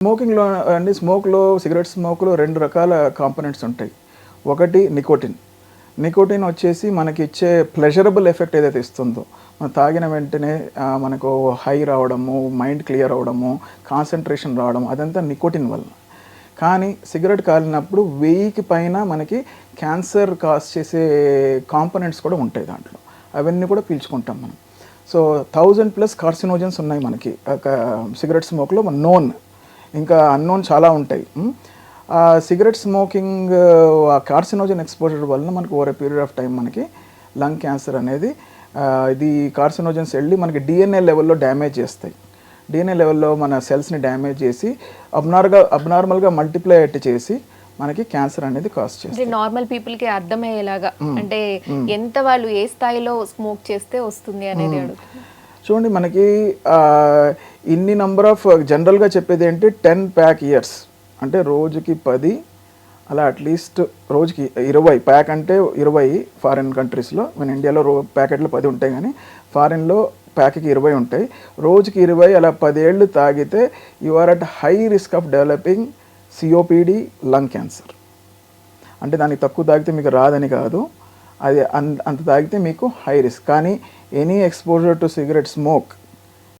స్మోకింగ్లో అండి, సిగరెట్ స్మోక్లో 2 రకాల కాంపోనెంట్స్ ఉంటాయి. ఒకటి నికోటిన్ వచ్చేసి మనకి ఇచ్చే ప్లెజరబుల్ ఎఫెక్ట్ ఏదైతే ఇస్తుందో, మనం తాగిన వెంటనే మనకు హై రావడము, మైండ్ క్లియర్ అవ్వడము, కాన్సన్ట్రేషన్ రావడం, అదంతా నికోటిన్ వల్ల. కానీ సిగరెట్ కాలినప్పుడు 1000కి పైన మనకి క్యాన్సర్ కాజ్ చేసే కాంపోనెంట్స్ కూడా ఉంటాయి దాంట్లో. అవన్నీ కూడా పీల్చుకుంటాం మనం. సో 1000+ కార్సినోజన్స్ ఉన్నాయి మనకి సిగరెట్ స్మోక్లో నోన్. ఇంకా అన్నోన్ చాలా ఉంటాయి. సిగరెట్ స్మోకింగ్ కార్సినోజన్ ఎక్స్పోజర్ వలన మనకు over a period of time మనకి లంగ్ క్యాన్సర్ అనేది ఇది కార్సినోజన్స్ వెళ్ళి మనకి డిఎన్ఏ లెవెల్లో డ్యామేజ్ చేస్తాయి. డిఎన్ఏ లెవెల్లో మన సెల్స్ని డ్యామేజ్ చేసి అబ్నార్మల్గా మల్టిప్లై చేసి మనకి క్యాన్సర్ అనేది కాజ్ చేస్తుంది. నార్మల్ పీపుల్కి అర్థమయ్యేలాగా అంటే ఎంత వాళ్ళు ఏ స్థాయిలో స్మోక్ చేస్తే వస్తుంది అనేది అడుగుతుంది. చూడండి, మనకి ఇన్ని నంబర్ ఆఫ్ జనరల్గా చెప్పేది ఏంటి 10 ప్యాక్ ఇయర్స్ అంటే రోజుకి 10, అలా అట్లీస్ట్ రోజుకి 20 ప్యాక్ అంటే 20 ఫారిన్ కంట్రీస్లో. మన ఇండియాలో ప్యాకెట్లు 10 ఉంటాయి, కానీ ఫారిన్లో ప్యాక్కి 20 ఉంటాయి. రోజుకి 20 అలా 10 ఏళ్ళు తాగితే you are at high risk of developing COPD, lung cancer. అంటే దానికి తక్కువ తాగితే మీకు రాదని కాదు, అది అంత తాగితే మీకు హై రిస్క్. కానీ any exposure to cigarette smoke